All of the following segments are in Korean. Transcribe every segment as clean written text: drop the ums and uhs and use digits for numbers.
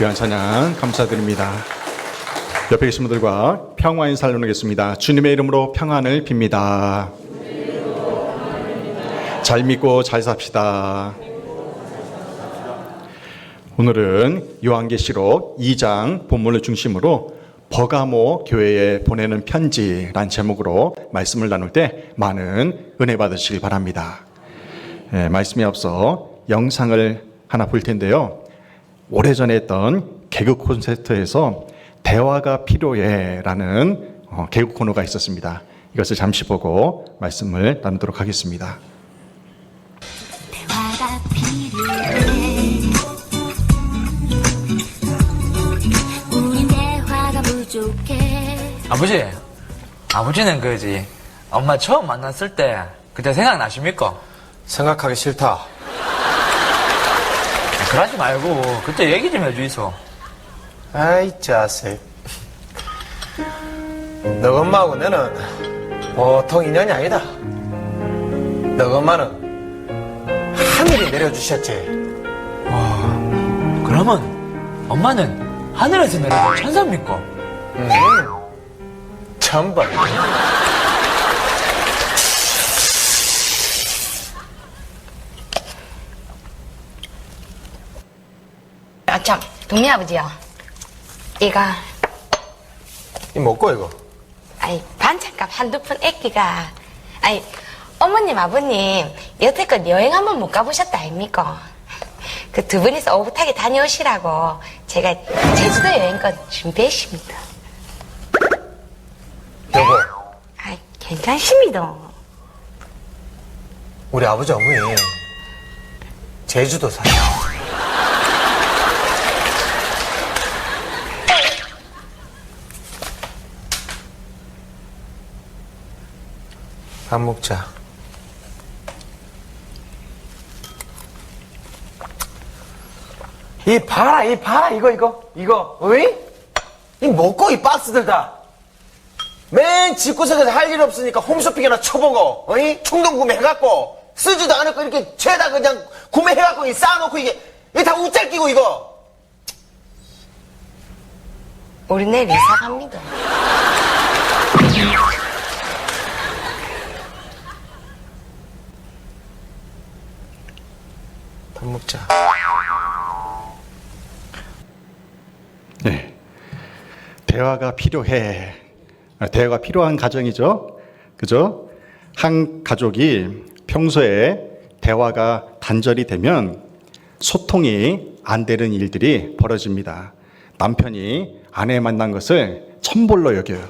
귀한 찬양 감사드립니다. 옆에 계신 분들과 평화 인사를 나누겠습니다. 주님의 이름으로 평안을 빕니다. 잘 믿고 잘 삽시다. 오늘은 요한계시록 2장 본문을 중심으로 버가모 교회에 보내는 편지란 제목으로 말씀을 나눌 때 많은 은혜 받으시길 바랍니다. 말씀에 앞서 영상을 하나 볼 텐데요. 오래전에 했던 개그 콘서트에서 대화가 필요해 라는 개그 코너가 있었습니다. 이것을 잠시 보고 말씀을 나누도록 하겠습니다. 대화가 필요해. 우린 대화가 부족해. 아버지는 그지. 엄마 처음 만났을 때 그때 생각나십니까? 생각하기 싫다. 그러지 말고 그때 얘기 좀 해주이소. 아이 자식. 너 엄마하고 너는 보통 인연이 아니다. 너 엄마는 하늘이 내려주셨지. 그러면 엄마는 하늘에서 내려온 천사입니까? 천벌. 참, 동네 아버지요. 이거, 이 먹고 이거. 반찬값 한두 푼 아끼가. 어머님, 아버님, 여태껏 여행 한번 못 가보셨다 아닙니까? 그 두 분이서 오붓하게 다녀오시라고 제가 제주도 여행권 준비했습니다. 여보, 괜찮습니다. 우리 아버지 어머니 제주도 사요. 밥 먹자. 이 봐라, 이거, 어이? 이 먹고 이 박스들 다. 맨 집구석에서 할 일 없으니까 홈쇼핑이나 쳐보고, 어이? 충동 구매해갖고, 쓰지도 않을 거 이렇게 죄다 그냥 구매해갖고 이 쌓아놓고 이게 다 웃잘 끼고 이거. 우리 내일 이사 갑니다. 밥 먹자. 네, 대화가 필요해. 대화가 필요한 가정이죠. 그죠? 한 가족이 평소에 대화가 단절이 되면 소통이 안 되는 일들이 벌어집니다. 남편이 아내 만난 것을 천벌로 여겨요.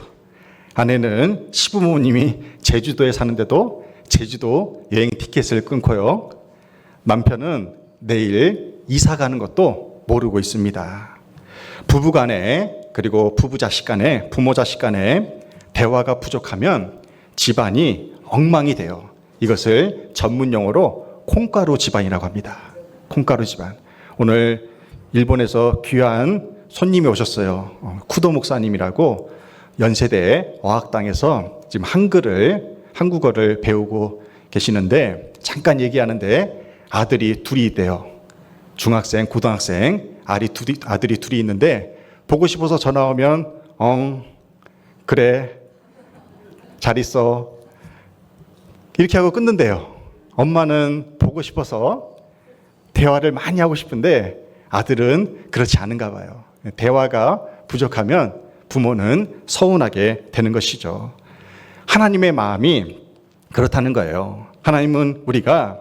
아내는 시부모님이 제주도에 사는데도 제주도 여행 티켓을 끊고요. 남편은 내일 이사 가는 것도 모르고 있습니다. 부부 간에, 그리고 부부 자식 간에, 부모 자식 간에 대화가 부족하면 집안이 엉망이 돼요. 이것을 전문 용어로 콩가루 집안이라고 합니다. 콩가루 집안. 오늘 일본에서 귀한 손님이 오셨어요. 쿠도 목사님이라고 연세대 어학당에서 지금 한국어를 배우고 계시는데 잠깐 얘기하는데 아들이 둘이 있대요. 중학생, 고등학생 아들이 둘이 있는데 보고 싶어서 전화 오면 그래 잘 있어 이렇게 하고 끊는데요. 엄마는 보고 싶어서 대화를 많이 하고 싶은데 아들은 그렇지 않은가 봐요. 대화가 부족하면 부모는 서운하게 되는 것이죠. 하나님의 마음이 그렇다는 거예요. 하나님은 우리가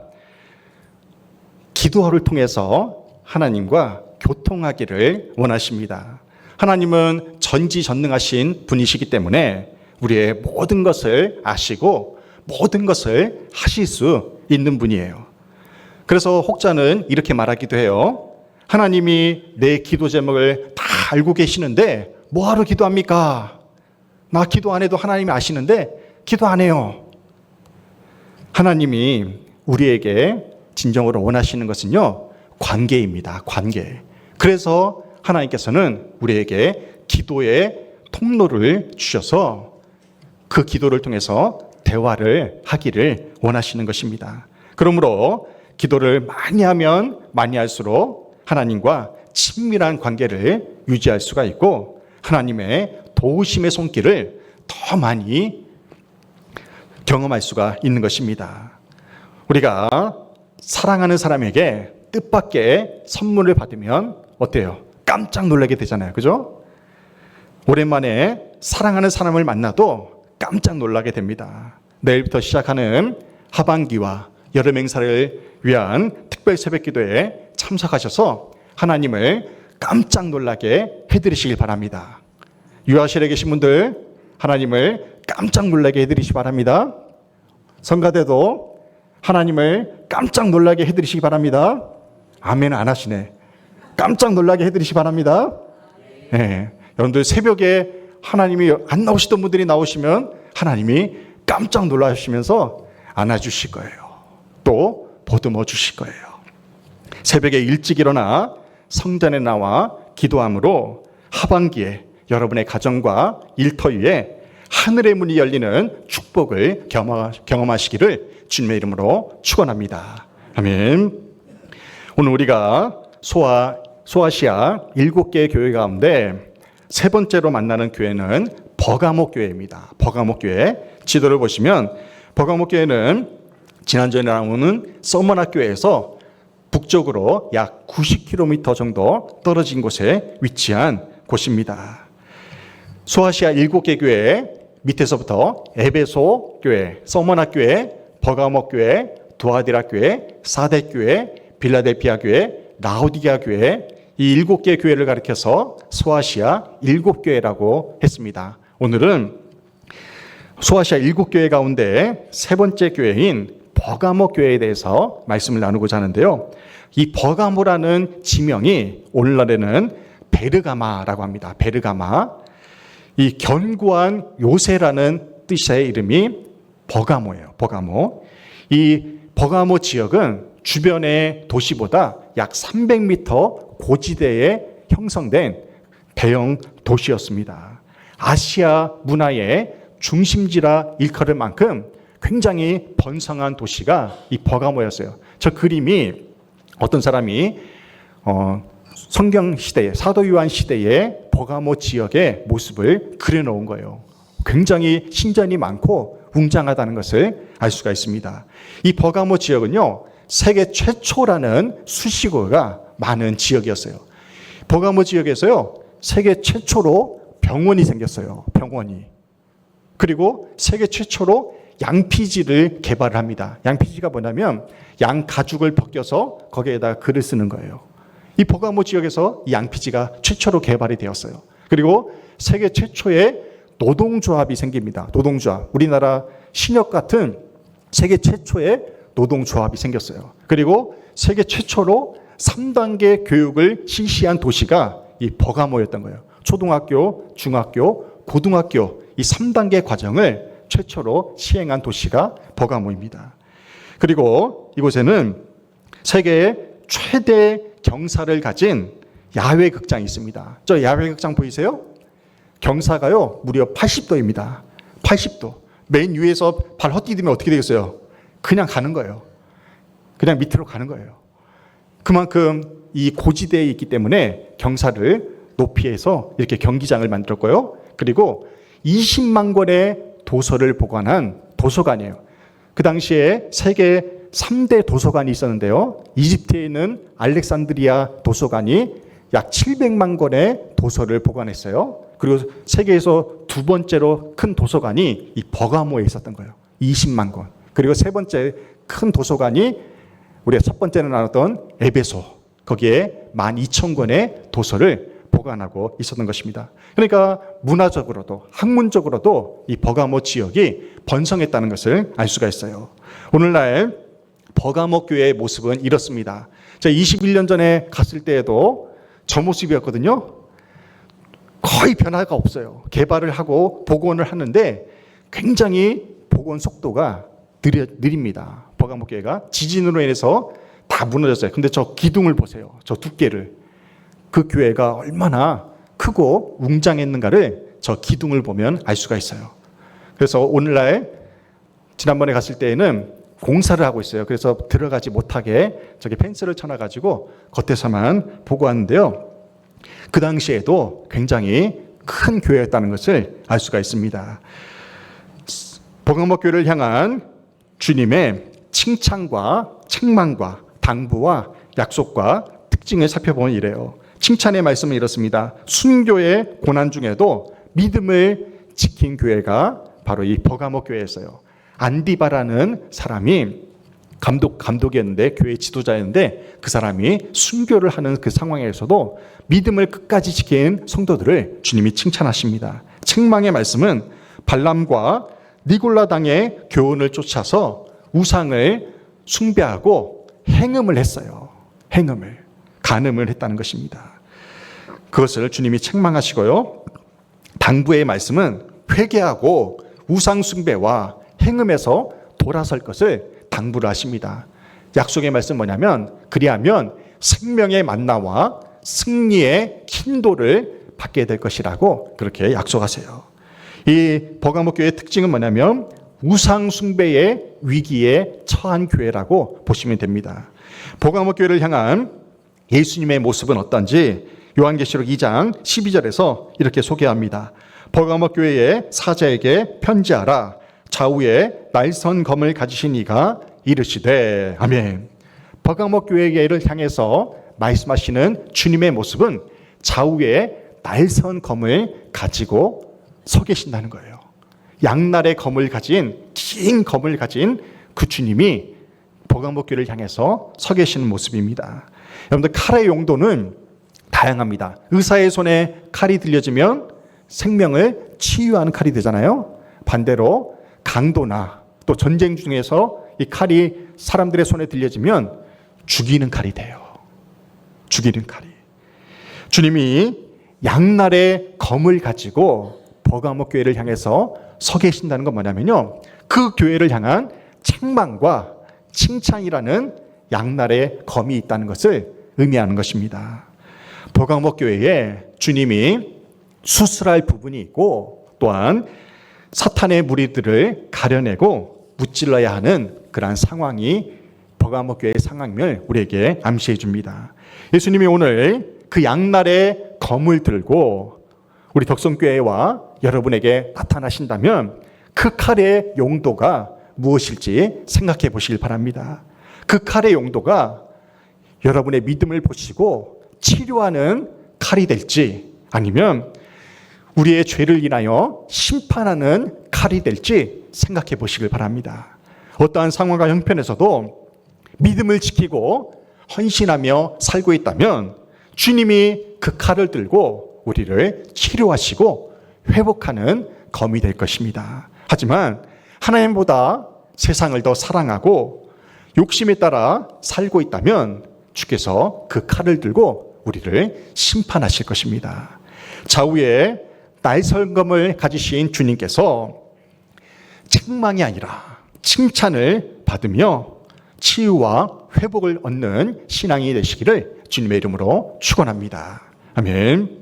기도를 통해서 하나님과 교통하기를 원하십니다. 하나님은 전지전능하신 분이시기 때문에 우리의 모든 것을 아시고 모든 것을 하실 수 있는 분이에요. 그래서 혹자는 이렇게 말하기도 해요. 하나님이 내 기도 제목을 다 알고 계시는데 뭐하러 기도합니까? 나 기도 안 해도 하나님이 아시는데 기도 안 해요. 하나님이 우리에게 진정으로 원하시는 것은요, 관계입니다. 관계. 그래서 하나님께서는 우리에게 기도의 통로를 주셔서 그 기도를 통해서 대화를 하기를 원하시는 것입니다. 그러므로 기도를 많이 하면 많이 할수록 하나님과 친밀한 관계를 유지할 수가 있고 하나님의 도우심의 손길을 더 많이 경험할 수가 있는 것입니다. 우리가 사랑하는 사람에게 뜻밖의 선물을 받으면 어때요? 깜짝 놀라게 되잖아요. 그죠? 오랜만에 사랑하는 사람을 만나도 깜짝 놀라게 됩니다. 내일부터 시작하는 하반기와 여름 행사를 위한 특별 새벽 기도에 참석하셔서 하나님을 깜짝 놀라게 해드리시길 바랍니다. 유아실에 계신 분들 하나님을 깜짝 놀라게 해드리시기 바랍니다. 성가대도 하나님을 깜짝 놀라게 해드리시기 바랍니다. 아멘 안 하시네. 깜짝 놀라게 해드리시기 바랍니다. 네. 여러분들 새벽에 하나님이 안 나오시던 분들이 나오시면 하나님이 깜짝 놀라시면서 안아주실 거예요. 또 보듬어 주실 거예요. 새벽에 일찍 일어나 성전에 나와 기도함으로 하반기에 여러분의 가정과 일터 위에 하늘의 문이 열리는 축복을 경험하시기를 주님의 이름으로 축원합니다. 아멘. 오늘 우리가 소아시아 7개의 교회 가운데 세 번째로 만나는 교회는 버가모 교회입니다. 버가모 교회 지도를 보시면 버가모 교회는 지난주에 나오는 서머나 교회에서 북쪽으로 약 90km 정도 떨어진 곳에 위치한 곳입니다. 소아시아 7개 교회 밑에서부터 에베소 교회, 서머나 교회, 버가모 교회, 두아디라 교회, 사대 교회, 빌라델피아 교회, 라오디게아 교회, 이 7개 교회를 가리켜서 소아시아 7교회라고 했습니다. 오늘은 소아시아 7교회 가운데 세 번째 교회인 버가모 교회에 대해서 말씀을 나누고자 하는데요. 이 버가모라는 지명이 오늘날에는 베르가마라고 합니다. 베르가마. 이 견고한 요새라는 뜻의 이름이 버가모예요. 버가모. 이 버가모 지역은 주변의 도시보다 약 300m 고지대에 형성된 대형 도시였습니다. 아시아 문화의 중심지라 일컬을 만큼 굉장히 번성한 도시가 이 버가모였어요. 저 그림이 어떤 사람이 성경 시대에 사도 요한 시대의 버가모 지역의 모습을 그려놓은 거예요. 굉장히 신전이 많고 웅장하다는 것을 알 수가 있습니다. 이 버가모 지역은요, 세계 최초라는 수식어가 많은 지역이었어요. 버가모 지역에서요, 세계 최초로 병원이 생겼어요. 병원이. 그리고 세계 최초로 양피지를 개발을 합니다. 양피지가 뭐냐면 양 가죽을 벗겨서 거기에다 글을 쓰는 거예요. 이 버가모 지역에서 이 양피지가 최초로 개발이 되었어요. 그리고 세계 최초의 노동조합이 생깁니다. 노동조합. 우리나라 신협 같은 세계 최초의 노동조합이 생겼어요. 그리고 세계 최초로 3단계 교육을 실시한 도시가 이 버가모였던 거예요. 초등학교, 중학교, 고등학교 이 3단계 과정을 최초로 시행한 도시가 버가모입니다. 그리고 이곳에는 세계의 최대 경사를 가진 야외 극장이 있습니다. 저 야외 극장 보이세요? 경사가요, 무려 80도입니다. 80도. 맨 위에서 발 헛디디면 어떻게 되겠어요? 그냥 가는 거예요. 그냥 밑으로 가는 거예요. 그만큼 이 고지대에 있기 때문에 경사를 높이해서 이렇게 경기장을 만들었고요. 그리고 20만 권의 도서를 보관한 도서관이에요. 그 당시에 세계 3대 도서관이 있었는데요. 이집트에 있는 알렉산드리아 도서관이 약 700만 권의 도서를 보관했어요. 그리고 세계에서 두 번째로 큰 도서관이 이 버가모에 있었던 거예요. 20만 권. 그리고 세 번째 큰 도서관이 우리가 첫 번째로 나눴던 에베소. 거기에 12,000권의 도서를 보관하고 있었던 것입니다. 그러니까 문화적으로도 학문적으로도 이 버가모 지역이 번성했다는 것을 알 수가 있어요. 오늘날 버가모 교회의 모습은 이렇습니다. 제가 21년 전에 갔을 때에도 저 모습이었거든요. 거의 변화가 없어요. 개발을 하고 복원을 하는데 굉장히 복원 속도가 느립니다. 버가모 교회가 지진으로 인해서 다 무너졌어요. 근데 저 기둥을 보세요. 저 두께를. 그 교회가 얼마나 크고 웅장했는가를 저 기둥을 보면 알 수가 있어요. 그래서 오늘날 지난번에 갔을 때에는 공사를 하고 있어요. 그래서 들어가지 못하게 저기 펜스를 쳐놔가지고 겉에서만 보고 왔는데요. 그 당시에도 굉장히 큰 교회였다는 것을 알 수가 있습니다. 버가모 교회를 향한 주님의 칭찬과 책망과 당부와 약속과 특징을 살펴보면 이래요. 칭찬의 말씀은 이렇습니다. 순교의 고난 중에도 믿음을 지킨 교회가 바로 이 버가모 교회였어요. 안디바라는 사람이 감독이었는데, 교회 지도자였는데, 그 사람이 순교를 하는 그 상황에서도 믿음을 끝까지 지킨 성도들을 주님이 칭찬하십니다. 책망의 말씀은 발람과 니골라 당의 교훈을 쫓아서 우상을 숭배하고 행음을 했어요. 간음을 했다는 것입니다. 그것을 주님이 책망하시고요. 당부의 말씀은 회개하고 우상 숭배와 행음에서 돌아설 것을 당부를 하십니다. 약속의 말씀 뭐냐면, 그리하면 생명의 만나와 승리의 킨도를 받게 될 것이라고 그렇게 약속하세요. 이 버가모 교회의 특징은 뭐냐면 우상 숭배의 위기에 처한 교회라고 보시면 됩니다. 버가모 교회를 향한 예수님의 모습은 어떤지 요한계시록 2장 12절에서 이렇게 소개합니다. 버가모 교회의 사자에게 편지하라. 좌우에 날선 검을 가지신 이가 이르시되. 아멘. 버가모 교회를 향해서 말씀하시는 주님의 모습은 좌우에 날선 검을 가지고 서 계신다는 거예요. 양날의 검을 가진, 긴 검을 가진 그 주님이 버가모 교회를 향해서 서 계시는 모습입니다. 여러분들, 칼의 용도는 다양합니다. 의사의 손에 칼이 들려지면 생명을 치유하는 칼이 되잖아요. 반대로 강도나 또 전쟁 중에서 이 칼이 사람들의 손에 들려지면 죽이는 칼이 돼요. 죽이는 칼이. 주님이 양날의 검을 가지고 버가모 교회를 향해서 서 계신다는 건 뭐냐면요, 그 교회를 향한 책망과 칭찬이라는 양날의 검이 있다는 것을 의미하는 것입니다. 버가모 교회에 주님이 수술할 부분이 있고, 또한 사탄의 무리들을 가려내고 무찔러야 하는 그러한 상황이 버가모 교회의 상황을 우리에게 암시해 줍니다. 예수님이 오늘 그 양날의 검을 들고 우리 덕성교회와 여러분에게 나타나신다면 그 칼의 용도가 무엇일지 생각해 보시길 바랍니다. 그 칼의 용도가 여러분의 믿음을 보시고 치료하는 칼이 될지, 아니면 우리의 죄를 인하여 심판하는 칼이 될지 생각해 보시길 바랍니다. 어떠한 상황과 형편에서도 믿음을 지키고 헌신하며 살고 있다면 주님이 그 칼을 들고 우리를 치료하시고 회복하는 검이 될 것입니다. 하지만 하나님보다 세상을 더 사랑하고 욕심에 따라 살고 있다면 주께서 그 칼을 들고 우리를 심판하실 것입니다. 좌우에 날설검을 가지신 주님께서 책망이 아니라 칭찬을 받으며 치유와 회복을 얻는 신앙이 되시기를 주님의 이름으로 축원합니다. 아멘.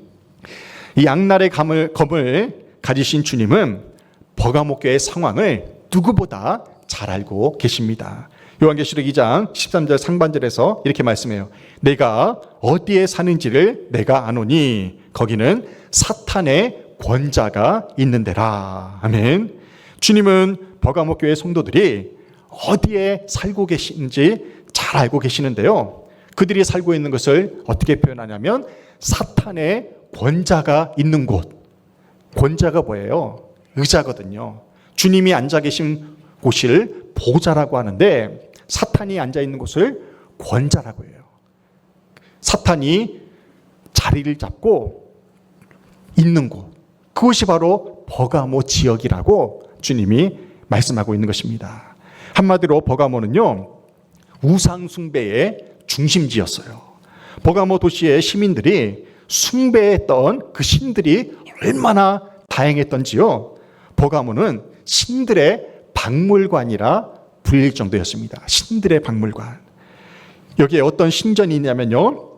이 양날의 검을 가지신 주님은 버가모 교회의 상황을 누구보다 잘 알고 계십니다. 요한계시록 2장 13절 상반절에서 이렇게 말씀해요. 내가 어디에 사는지를 내가 아노니 거기는 사탄의 권자가 있는 데라. 아멘. 주님은 버가모 교회 성도들이 어디에 살고 계신지 잘 알고 계시는데요. 그들이 살고 있는 것을 어떻게 표현하냐면 사탄의 권자가 있는 곳. 권자가 뭐예요? 의자거든요. 주님이 앉아 계신 곳을 보좌라고 하는데 사탄이 앉아 있는 곳을 권자라고 해요. 사탄이 자리를 잡고 있는 곳. 그것이 바로 버가모 지역이라고 주님이 말씀하고 있는 것입니다. 한마디로 버가모는요, 우상 숭배의 중심지였어요. 버가모 도시의 시민들이 숭배했던 그 신들이 얼마나 다양했던지요. 버가모는 신들의 박물관이라 불릴 정도였습니다. 신들의 박물관. 여기에 어떤 신전이 있냐면요,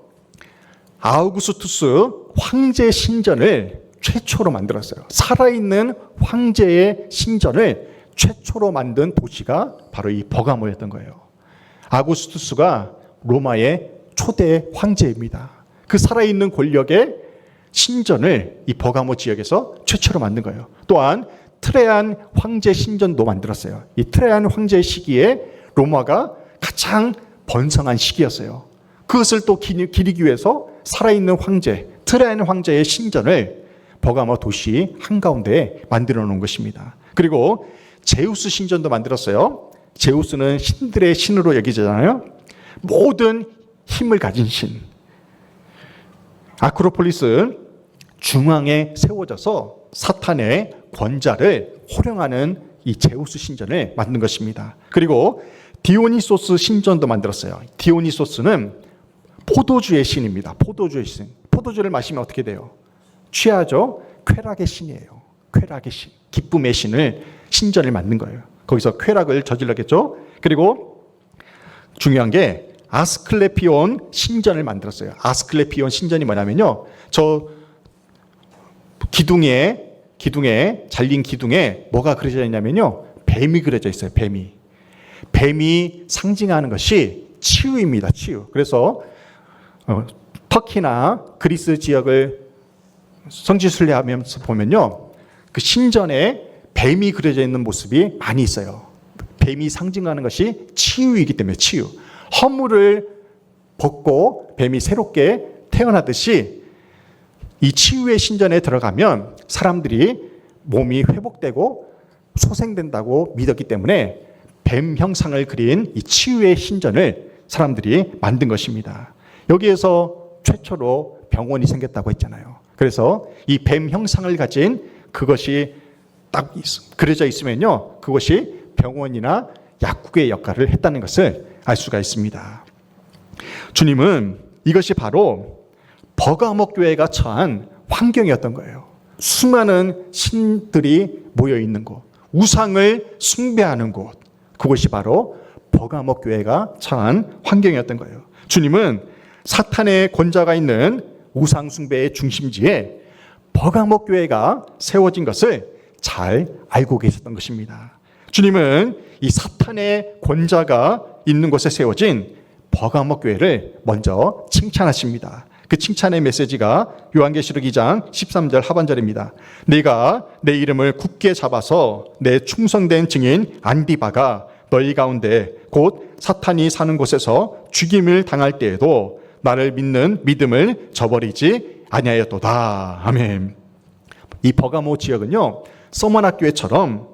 아우구스투스 황제 신전을 최초로 만들었어요. 살아있는 황제의 신전을 최초로 만든 도시가 바로 이 버가모였던 거예요. 아구스투스가 로마의 초대 황제입니다. 그 살아있는 권력의 신전을 이 버가모 지역에서 최초로 만든 거예요. 또한 트레안 황제 신전도 만들었어요. 이 트레안 황제 시기에 로마가 가장 번성한 시기였어요. 그것을 또 기리기 위해서 살아있는 황제, 트레안 황제의 신전을 버가모 도시 한가운데에 만들어 놓은 것입니다. 그리고 제우스 신전도 만들었어요. 제우스는 신들의 신으로 여기잖아요. 모든 힘을 가진 신. 아크로폴리스 중앙에 세워져서 사탄의 권자를 호령하는 이 제우스 신전을 만든 것입니다. 그리고 디오니소스 신전도 만들었어요. 디오니소스는 포도주의 신입니다. 포도주의 신. 포도주를 마시면 어떻게 돼요? 취하죠? 쾌락의 신이에요. 쾌락의 신. 기쁨의 신을 신전을 만든 거예요. 거기서 쾌락을 저질렀겠죠? 그리고 중요한 게 아스클레피온 신전을 만들었어요. 아스클레피온 신전이 뭐냐면요. 저 기둥에 잘린 기둥에 뭐가 그려져 있냐면요. 뱀이 그려져 있어요. 뱀이 상징하는 것이 치유입니다. 치유. 그래서 터키나 그리스 지역을 성지순례하면서 보면요. 그 신전에 뱀이 그려져 있는 모습이 많이 있어요. 뱀이 상징하는 것이 치유이기 때문에 치유. 허물을 벗고 뱀이 새롭게 태어나듯이 이 치유의 신전에 들어가면 사람들이 몸이 회복되고 소생된다고 믿었기 때문에 뱀 형상을 그린 이 치유의 신전을 사람들이 만든 것입니다. 여기에서 최초로 병원이 생겼다고 했잖아요. 그래서 이 뱀 형상을 가진 그것이 딱 그려져 있으면요. 그것이 병원이나 약국의 역할을 했다는 것을 알 수가 있습니다. 주님은 이것이 바로 버가모 교회가 처한 환경이었던 거예요. 수많은 신들이 모여 있는 곳, 우상을 숭배하는 곳, 그것이 바로 버가모 교회가 처한 환경이었던 거예요. 주님은 사탄의 권자가 있는 우상 숭배의 중심지에 버가모 교회가 세워진 것을 잘 알고 계셨던 것입니다. 주님은 이 사탄의 권자가 있는 곳에 세워진 버가모 교회를 먼저 칭찬하십니다. 그 칭찬의 메시지가 요한계시록 2장 13절 하반절입니다. 내가 내 이름을 굳게 잡아서 내 충성된 증인 안디바가 너희 가운데 곧 사탄이 사는 곳에서 죽임을 당할 때에도 나를 믿는 믿음을 저버리지 아니하였도다. 아멘. 이 버가모 지역은요, 서머나 교회처럼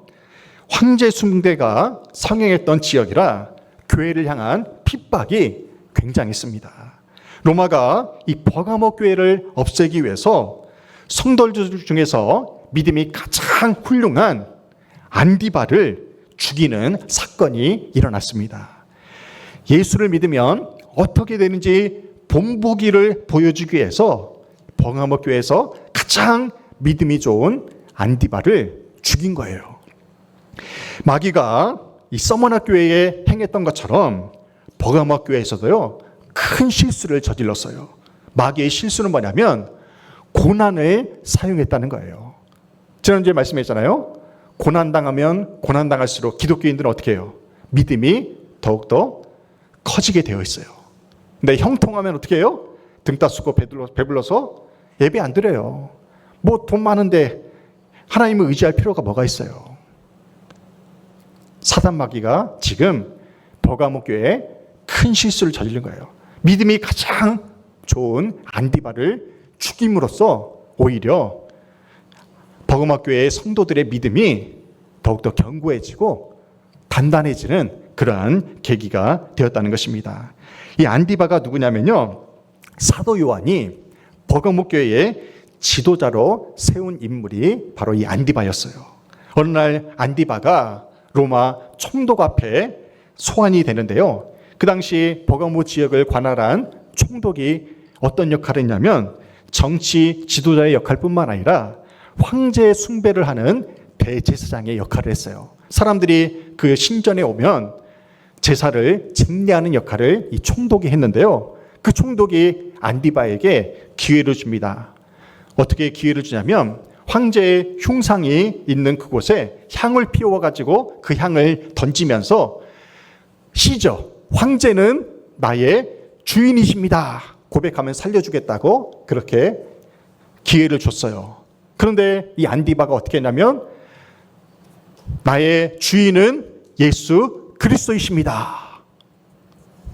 황제 숭배가 성행했던 지역이라 교회를 향한 핍박이 굉장했습니다. 로마가 이 버가모 교회를 없애기 위해서 성도들 중에서 믿음이 가장 훌륭한 안디바를 죽이는 사건이 일어났습니다. 예수를 믿으면 어떻게 되는지 본보기를 보여주기 위해서 버가모 교회에서 가장 믿음이 좋은 안디바를 죽인 거예요. 마귀가 이 서머나 교회에 행했던 것처럼 버가모 교회에서도요, 큰 실수를 저질렀어요. 마귀의 실수는 뭐냐면 고난을 사용했다는 거예요. 지난주에 말씀했잖아요. 고난당하면 고난당할수록 기독교인들은 어떻게 해요? 믿음이 더욱더 커지게 되어 있어요. 근데 형통하면 어떻게 해요? 등 따스고 배불러서 예배 안 드려요. 뭐 돈 많은데 하나님을 의지할 필요가 뭐가 있어요? 사단 마귀가 지금 버가모 교회에 큰 실수를 저지른 거예요. 믿음이 가장 좋은 안디바를 죽임으로써 오히려 버가모 교회의 성도들의 믿음이 더욱더 견고해지고 단단해지는 그러한 계기가 되었다는 것입니다. 이 안디바가 누구냐면요, 사도 요한이 버가모 교회의 지도자로 세운 인물이 바로 이 안디바였어요. 어느 날 안디바가 로마 총독 앞에 소환이 되는데요. 그 당시 버가모 지역을 관할한 총독이 어떤 역할을 했냐면 정치 지도자의 역할뿐만 아니라 황제 숭배를 하는 대제사장의 역할을 했어요. 사람들이 그 신전에 오면 제사를 증례하는 역할을 이 총독이 했는데요. 그 총독이 안디바에게 기회를 줍니다. 어떻게 기회를 주냐면 황제의 흉상이 있는 그곳에 향을 피워가지고 그 향을 던지면서 시저, 황제는 나의 주인이십니다. 고백하면 살려주겠다고 그렇게 기회를 줬어요. 그런데 이 안디바가 어떻게 했냐면 나의 주인은 예수 그리스도이십니다.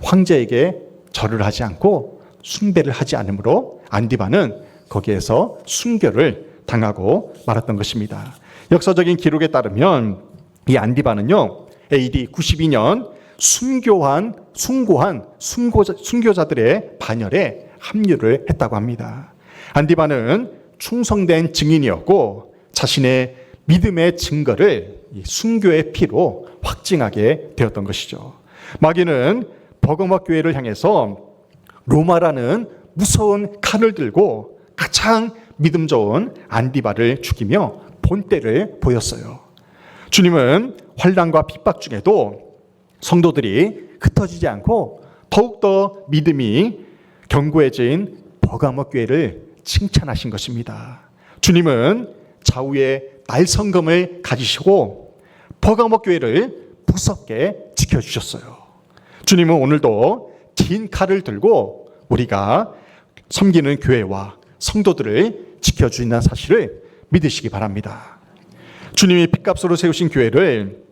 황제에게 절을 하지 않고 숭배를 하지 않으므로 안디바는 거기에서 순교를 당하고 말았던 것입니다. 역사적인 기록에 따르면 이 안디바는요, AD 92년 순교한 순교자들의 반열에 합류를 했다고 합니다. 안디바는 충성된 증인이었고 자신의 믿음의 증거를 이 순교의 피로 확증하게 되었던 것이죠. 마귀는 버거목 교회를 향해서 로마라는 무서운 칼을 들고 가장 믿음 좋은 안디바를 죽이며 본때를 보였어요. 주님은 환난과 핍박 중에도 성도들이 흩어지지 않고 더욱더 믿음이 견고해진 버가목 교회를 칭찬하신 것입니다. 주님은 좌우에 날성검을 가지시고 버가목 교회를 무섭게 지켜주셨어요. 주님은 오늘도 긴 칼을 들고 우리가 섬기는 교회와 성도들을 지켜주는 사실을 믿으시기 바랍니다. 주님이 핏값으로 세우신 교회를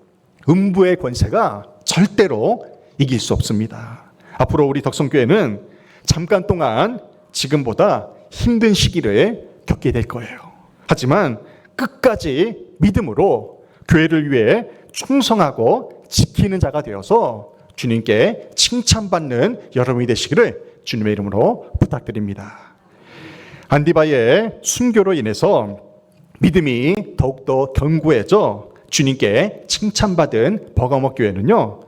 음부의 권세가 절대로 이길 수 없습니다. 앞으로 우리 덕성교회는 잠깐 동안 지금보다 힘든 시기를 겪게 될 거예요. 하지만 끝까지 믿음으로 교회를 위해 충성하고 지키는 자가 되어서 주님께 칭찬받는 여러분이 되시기를 주님의 이름으로 부탁드립니다. 안디바의 순교로 인해서 믿음이 더욱더 견고해져 주님께 칭찬받은 버가목 교회는요,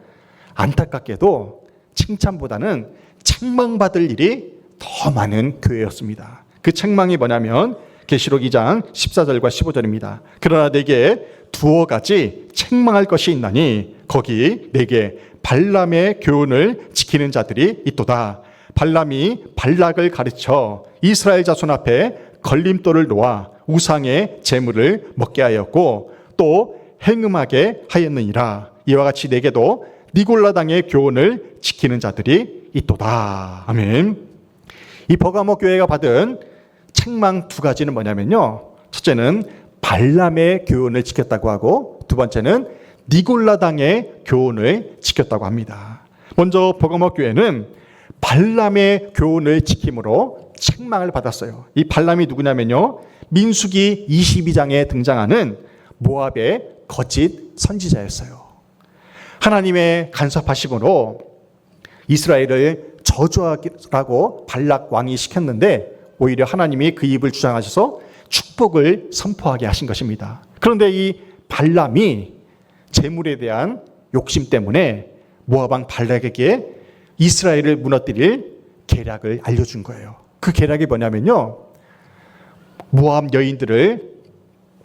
안타깝게도 칭찬보다는 책망받을 일이 더 많은 교회였습니다. 그 책망이 뭐냐면 계시록 2장 14절과 15절입니다. 그러나 내게 두어 가지 책망할 것이 있나니 거기 내게 발람의 교훈을 지키는 자들이 있도다. 발람이 발락을 가르쳐 이스라엘 자손 앞에 걸림돌을 놓아 우상의 제물을 먹게 하였고 또 행음하게 하였느니라. 이와 같이 내게도 니골라당의 교훈을 지키는 자들이 있도다. 아멘. 이 버가목 교회가 받은 책망 두 가지는 뭐냐면요, 첫째는 발람의 교훈을 지켰다고 하고 두 번째는 니골라당의 교훈을 지켰다고 합니다. 먼저 버가목 교회는 발람의 교훈을 지킴으로 책망을 받았어요. 이 발람이 누구냐면요, 민수기 22장에 등장하는 모압의 거짓 선지자였어요. 하나님의 간섭하심으로 이스라엘을 저주하라고 발락 왕이 시켰는데 오히려 하나님이 그 입을 주장하셔서 축복을 선포하게 하신 것입니다. 그런데 이 발람이 재물에 대한 욕심 때문에 모압 왕 발락에게 이스라엘을 무너뜨릴 계략을 알려준 거예요. 그 계략이 뭐냐면요, 모압 여인들을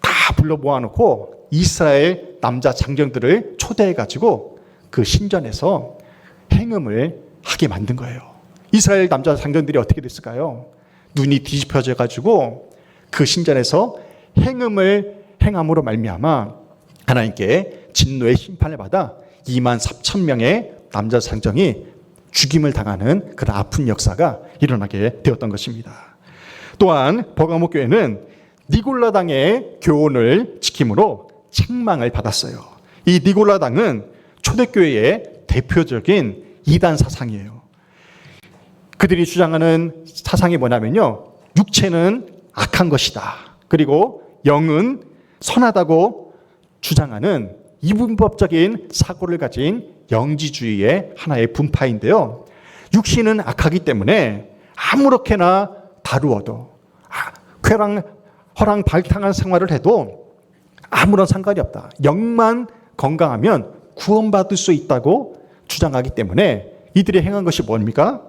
다 불러 모아놓고 이스라엘 남자 장정들을 초대해가지고 그 신전에서 행음을 하게 만든 거예요. 이스라엘 남자 장정들이 어떻게 됐을까요? 눈이 뒤집혀져가지고 그 신전에서 행음을 행함으로 말미암아 하나님께 진노의 심판을 받아 24,000명의 남자 장정이 죽임을 당하는 그런 아픈 역사가 일어나게 되었던 것입니다. 또한 버가목 교회는 니골라당의 교훈을 지킴으로 책망을 받았어요. 이 니골라당은 초대교회의 대표적인 이단 사상이에요. 그들이 주장하는 사상이 뭐냐면요, 육체는 악한 것이다. 그리고 영은 선하다고 주장하는 이분법적인 사고를 가진 영지주의의 하나의 분파인데요. 육신은 악하기 때문에 아무렇게나 다루어도 허랑발탕한 생활을 해도 아무런 상관이 없다. 영만 건강하면 구원받을 수 있다고 주장하기 때문에 이들이 행한 것이 뭡니까?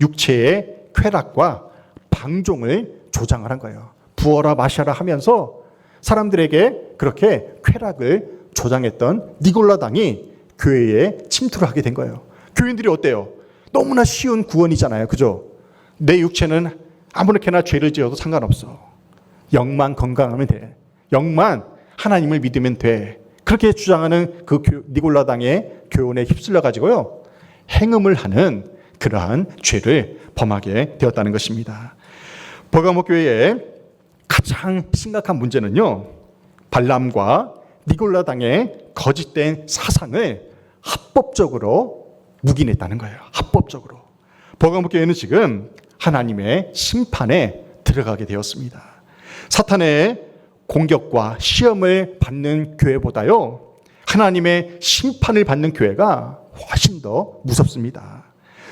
육체의 쾌락과 방종을 조장을 한 거예요. 부어라 마셔라 하면서 사람들에게 그렇게 쾌락을 조장했던 니골라당이 교회에 침투를 하게 된 거예요. 교인들이 어때요? 너무나 쉬운 구원이잖아요. 그죠? 내 육체는 아무렇게나 죄를 지어도 상관없어. 영만 건강하면 돼. 영만 하나님을 믿으면 돼. 그렇게 주장하는 그 니골라당의 교훈에 휩쓸려 가지고요. 행음을 하는 그러한 죄를 범하게 되었다는 것입니다. 버가모 교회의 가장 심각한 문제는요. 발람과 니골라당의 거짓된 사상을 합법적으로 묵인했다는 거예요. 합법적으로. 버가모 교회는 지금 하나님의 심판에 들어가게 되었습니다. 사탄의 공격과 시험을 받는 교회보다요. 하나님의 심판을 받는 교회가 훨씬 더 무섭습니다.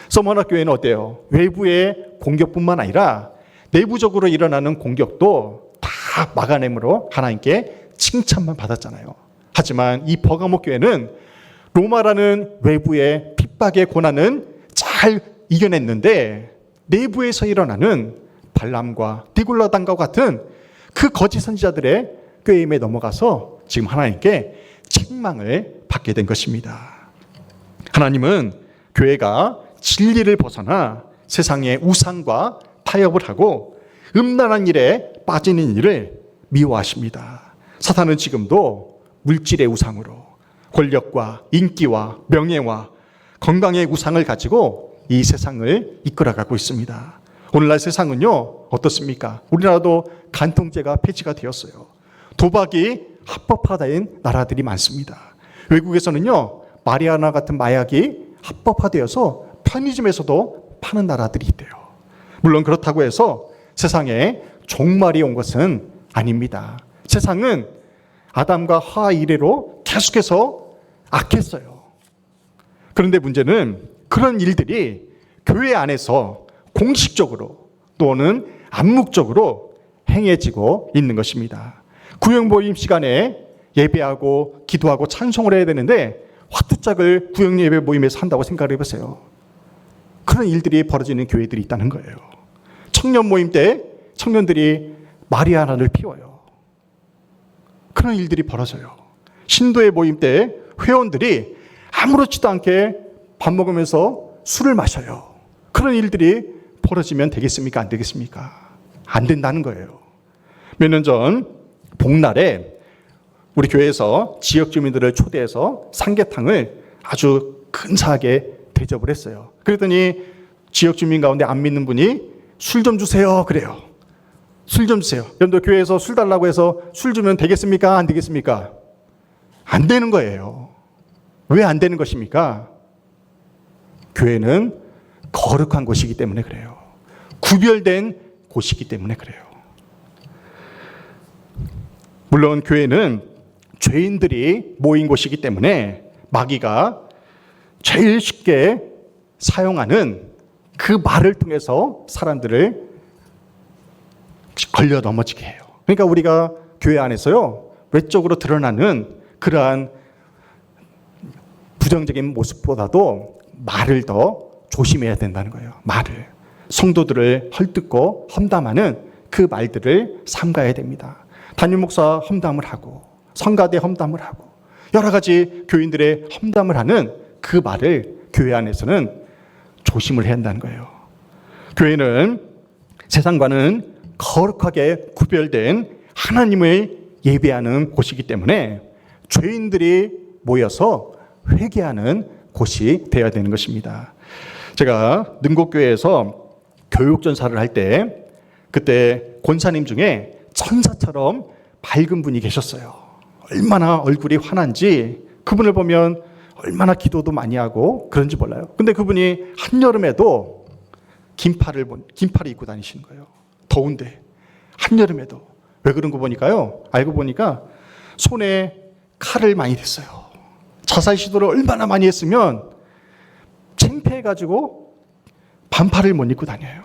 서머나 교회는 어때요? 외부의 공격뿐만 아니라 내부적으로 일어나는 공격도 다 막아내므로 하나님께 칭찬만 받았잖아요. 하지만 이 버가모 교회는 로마라는 외부의 핍박의 고난은 잘 이겨냈는데 내부에서 일어나는 발람과 니골라당과 같은 그 거짓 선지자들의 꾀임에 넘어가서 지금 하나님께 책망을 받게 된 것입니다. 하나님은 교회가 진리를 벗어나 세상의 우상과 타협을 하고 음란한 일에 빠지는 일을 미워하십니다. 사탄은 지금도 물질의 우상으로 권력과 인기와 명예와 건강의 우상을 가지고 이 세상을 이끌어가고 있습니다. 오늘날 세상은요 어떻습니까? 우리나라도 간통죄가 폐지가 되었어요. 도박이 합법화된 나라들이 많습니다. 외국에서는요 마리아나 같은 마약이 합법화되어서 편의점에서도 파는 나라들이 있대요. 물론 그렇다고 해서 세상에 종말이 온 것은 아닙니다. 세상은 아담과 하와 이래로 계속해서 악했어요. 그런데 문제는 그런 일들이 교회 안에서 공식적으로 또는 암묵적으로 행해지고 있는 것입니다. 구역 모임 시간에 예배하고 기도하고 찬송을 해야 되는데 화투짝을 구역 예배 모임에서 한다고 생각을 해보세요. 그런 일들이 벌어지는 교회들이 있다는 거예요. 청년 모임 때 청년들이 마리아나를 피워요. 그런 일들이 벌어져요. 신도의 모임 때 회원들이 아무렇지도 않게 밥 먹으면서 술을 마셔요. 그런 일들이 벌어지면 되겠습니까? 안 되겠습니까? 안 된다는 거예요. 몇 년 전 복날에 우리 교회에서 지역 주민들을 초대해서 삼계탕을 아주 근사하게 대접을 했어요. 그랬더니 지역 주민 가운데 안 믿는 분이 술 좀 주세요. 그래요. 술 좀 주세요. 여러분들 교회에서 술 달라고 해서 술 주면 되겠습니까? 안 되겠습니까? 안 되는 거예요. 왜 안 되는 것입니까? 교회는 거룩한 곳이기 때문에 그래요. 구별된 곳이기 때문에 그래요. 물론 교회는 죄인들이 모인 곳이기 때문에 마귀가 제일 쉽게 사용하는 그 말을 통해서 사람들을 걸려 넘어지게 해요. 그러니까 우리가 교회 안에서요 외적으로 드러나는 그러한 부정적인 모습보다도 말을 더 조심해야 된다는 거예요. 말을. 성도들을 헐뜯고 험담하는 그 말들을 삼가야 됩니다. 담임 목사 험담을 하고 성가대 험담을 하고 여러 가지 교인들의 험담을 하는 그 말을 교회 안에서는 조심을 해야 한다는 거예요. 교회는 세상과는 거룩하게 구별된 하나님을 예배하는 곳이기 때문에 죄인들이 모여서 회개하는 곳이 되어야 되는 것입니다. 제가 능곡교회에서 교육전사를 할 때 그때 권사님 중에 천사처럼 밝은 분이 계셨어요. 얼마나 얼굴이 환한지 그분을 보면 얼마나 기도도 많이 하고 그런지 몰라요. 근데 그분이 한여름에도 긴팔을 입고 다니시는 거예요. 더운데 한여름에도. 왜 그런 거 보니까요. 알고 보니까 손에 칼을 많이 댔어요. 자살 시도를 얼마나 많이 했으면 창피해가지고 반팔을 못 입고 다녀요.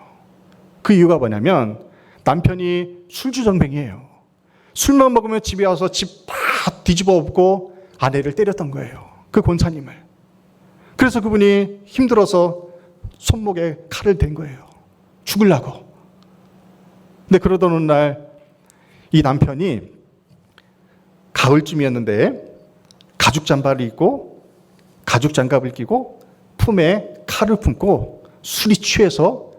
그 이유가 뭐냐면 남편이 술주정뱅이에요. 술만 먹으면 집에 와서 집 다 뒤집어 엎고 아내를 때렸던 거예요. 그 권사님을. 그래서 그분이 힘들어서 손목에 칼을 댄 거예요. 죽으려고. 근데 그러던 어느 날 이 남편이 가을쯤이었는데 가죽 잠바를 입고 가죽 장갑을 끼고 품에 칼을 품고 술이 취해서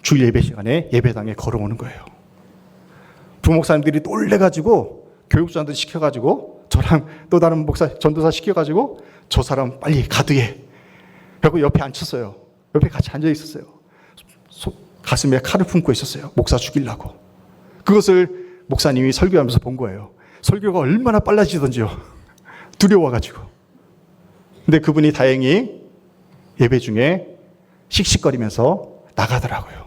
주일 예배 시간에 예배당에 걸어오는 거예요. 부목사님들이 놀래가지고 교육자들 시켜가지고 저랑 또 다른 목사 전도사 시켜가지고 저 사람 빨리 가두해. 그리고 옆에 앉혔어요. 옆에 같이 앉아 있었어요. 가슴에 칼을 품고 있었어요. 목사 죽이려고. 그것을 목사님이 설교하면서 본 거예요. 설교가 얼마나 빨라지던지요. 두려워가지고. 근데 그분이 다행히 예배 중에 씩씩거리면서 나가더라고요.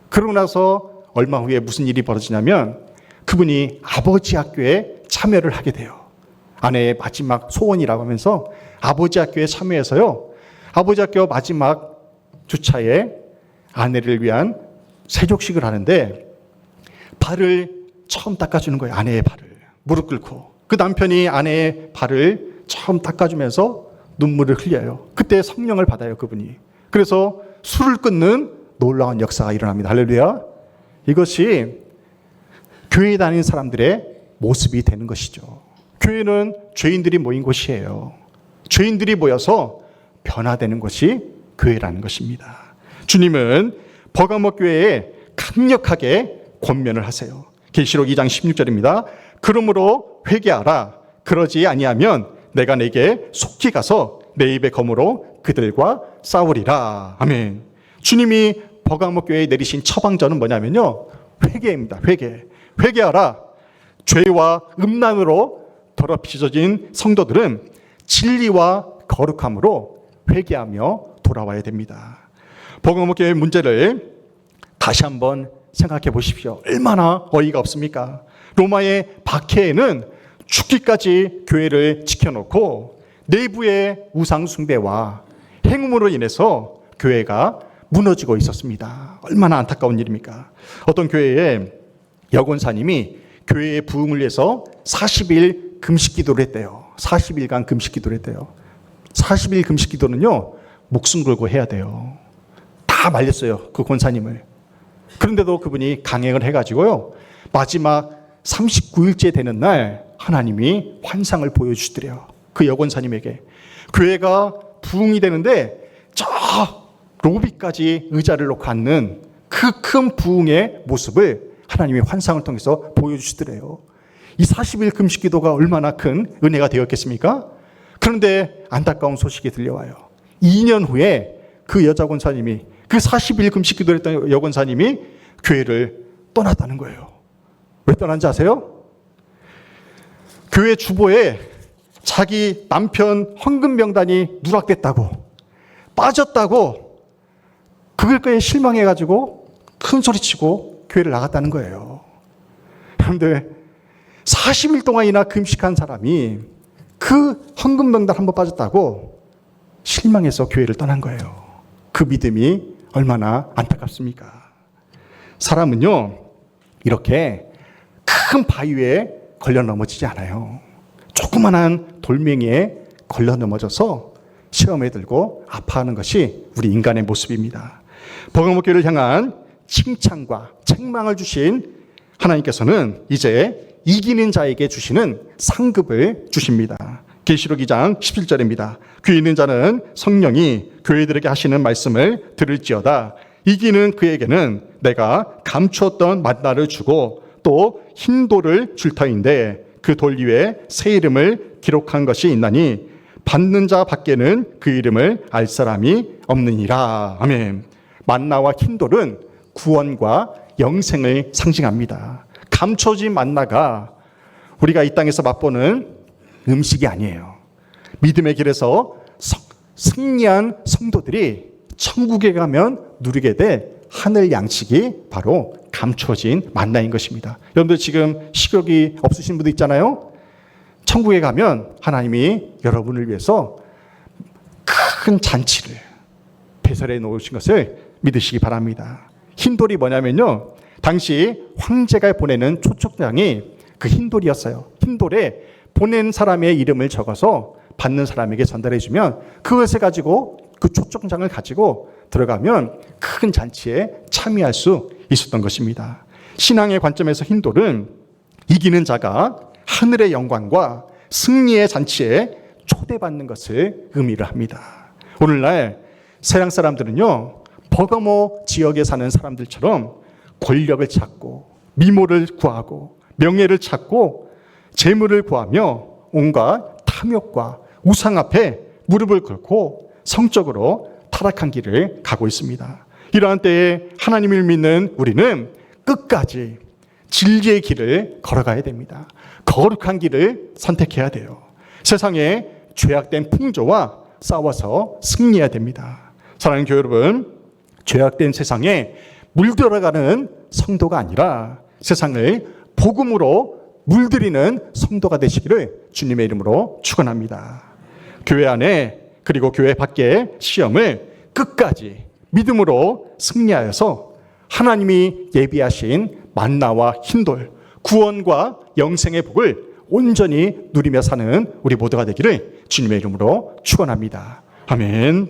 그러고 나서 얼마 후에 무슨 일이 벌어지냐면 그분이 아버지 학교에 참여를 하게 돼요. 아내의 마지막 소원이라고 하면서 아버지 학교에 참여해서요. 아버지 학교 마지막 주차에 아내를 위한 세족식을 하는데 발을 처음 닦아주는 거예요. 아내의 발을. 무릎 꿇고. 그 남편이 아내의 발을 처음 닦아주면서 눈물을 흘려요. 그때 성령을 받아요, 그분이. 그래서 술을 끊는 놀라운 역사가 일어납니다. 할렐루야. 이것이 교회에 다니는 사람들의 모습이 되는 것이죠. 교회는 죄인들이 모인 곳이에요. 죄인들이 모여서 변화되는 것이 교회라는 것입니다. 주님은 버가모 교회에 강력하게 권면을 하세요. 계시록 2장 16절입니다. 그러므로 회개하라. 그러지 아니하면 내가 내게 속히 가서 내 입의 검으로 그들과 싸우리라. 아멘. 주님이 버가모 교회에 내리신 처방전은 뭐냐면요. 회개입니다. 회개하라. 죄와 음란으로 더럽혀진 성도들은 진리와 거룩함으로 회개하며 돌아와야 됩니다. 버가모 교회의 문제를 다시 한번 생각해 보십시오. 얼마나 어이가 없습니까? 로마의 박해에는 죽기까지 교회를 지켜놓고 내부의 우상 숭배와 행음으로 인해서 교회가 무너지고 있었습니다. 얼마나 안타까운 일입니까? 어떤 교회에 여권사님이 교회의 부흥을 위해서 40일 금식 기도를 했대요. 40일간 금식 기도를 했대요. 40일 금식 기도는요, 목숨 걸고 해야 돼요. 다 말렸어요, 그 권사님을. 그런데도 그분이 강행을 해가지고요, 마지막 39일째 되는 날 하나님이 환상을 보여주시더래요. 그 여권사님에게. 교회가 부흥이 되는데 저 로비까지 의자를 놓고 앉는 그 큰 부흥의 모습을 하나님의 환상을 통해서 보여주시더래요. 이 40일 금식 기도가 얼마나 큰 은혜가 되었겠습니까? 그런데 안타까운 소식이 들려와요. 2년 후에 그 여자 권사님이, 그 40일 금식 기도를 했던 여권사님이 교회를 떠났다는 거예요. 왜 떠난지 아세요? 교회 주보에 자기 남편 헌금 명단이 누락됐다고, 빠졌다고, 그걸까지 실망해가지고 큰 소리치고 교회를 나갔다는 거예요. 그런데 40일 동안이나 금식한 사람이 그 헌금 명단 한번 빠졌다고 실망해서 교회를 떠난 거예요. 그 믿음이 얼마나 안타깝습니까? 사람은요, 이렇게 큰 바위에 걸려 넘어지지 않아요. 조그만한 돌멩이에 걸려 넘어져서 시험에 들고 아파하는 것이 우리 인간의 모습입니다. 버가모 교회를 향한 칭찬과 책망을 주신 하나님께서는 이제 이기는 자에게 주시는 상급을 주십니다. 계시록 2장 17절입니다. 귀 있는 자는 성령이 교회들에게 하시는 말씀을 들을지어다. 이기는 그에게는 내가 감추었던 만나를 주고 또 흰 돌을 줄 터인데 그 돌 위에 새 이름을 기록한 것이 있나니 받는 자 밖에는 그 이름을 알 사람이 없느니라. 아멘. 만나와 흰 돌은 구원과 영생을 상징합니다. 감춰진 만나가 우리가 이 땅에서 맛보는 음식이 아니에요. 믿음의 길에서 승리한 성도들이 천국에 가면 누리게 될 하늘 양식이 바로 감춰진 만나인 것입니다. 여러분들 지금 식욕이 없으신 분도 있잖아요. 천국에 가면 하나님이 여러분을 위해서 큰 잔치를 배설해 놓으신 것을 믿으시기 바랍니다. 흰돌이 뭐냐면요, 당시 황제가 보내는 초청장이 그 흰돌이었어요. 흰돌에 보낸 사람의 이름을 적어서 받는 사람에게 전달해 주면 그것을 가지고, 그 초청장을 가지고 들어가면 큰 잔치에 참여할 수 있었던 것입니다. 신앙의 관점에서 흰돌은 이기는 자가 하늘의 영광과 승리의 잔치에 초대받는 것을 의미를 합니다. 오늘날 세상 사람들은요, 버가모 지역에 사는 사람들처럼 권력을 찾고 미모를 구하고 명예를 찾고 재물을 구하며 온갖 탐욕과 우상 앞에 무릎을 꿇고 성적으로 타락한 길을 가고 있습니다. 이러한 때에 하나님을 믿는 우리는 끝까지 진리의 길을 걸어가야 됩니다. 거룩한 길을 선택해야 돼요. 세상에 죄악된 풍조와 싸워서 승리해야 됩니다. 사랑하는 교회 여러분, 죄악된 세상에 물들어가는 성도가 아니라 세상을 복음으로 물들이는 성도가 되시기를 주님의 이름으로 축원합니다. 교회 안에 그리고 교회 밖의 시험을 끝까지 믿음으로 승리하여서 하나님이 예비하신 만나와 흰돌, 구원과 영생의 복을 온전히 누리며 사는 우리 모두가 되기를 주님의 이름으로 축원합니다. 아멘.